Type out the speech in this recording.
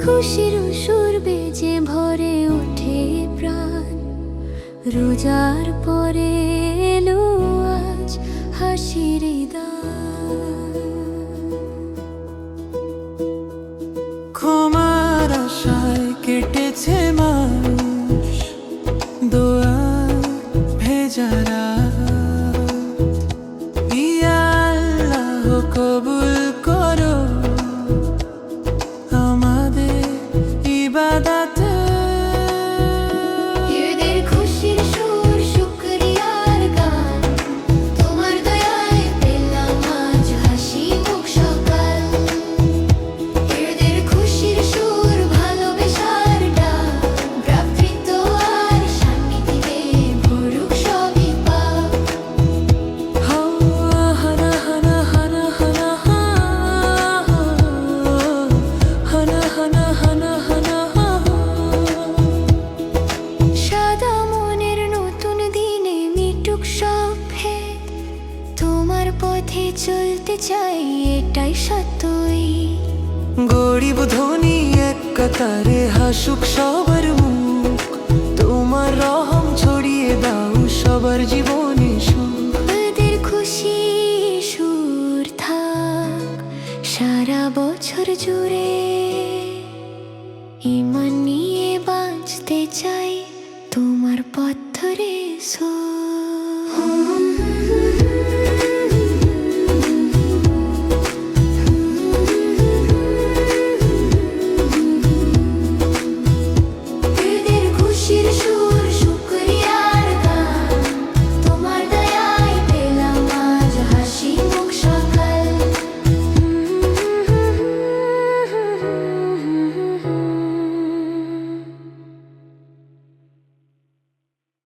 খুশির সুর বেজে ভরে ওঠে প্রাণ, রোজার পরে এলো আজ হাসির ঈদ। ক্ষমার আশায় কেটেছে মানুষ দোয়ার ভেজারা, ইয়া আল্লাহ কবুল করো আমাদের ইবাদত। ঈদের খুশির সুর শুকরিয়ার গান, তোমার দয়ায় পেলাম আজ হাসি মুখ সকাল। ঈদের খুশির সুর ভালোবাসার ডাক, ভ্রাতৃত্ব আর শান্তিতে ভরুক সবই পাক। হানা হানা হানা হানা হানা হানা হানা হানা। সাদা মনের নতুন দিনে মিটুক সব ভেদ, তোমার পথে চলতে চাই এটাই সত্যই। গরিব ধনী এক কাতারে হাসুক সবার মুখ, তোমার রহম ছড়িয়ে দাও সবার জীবন।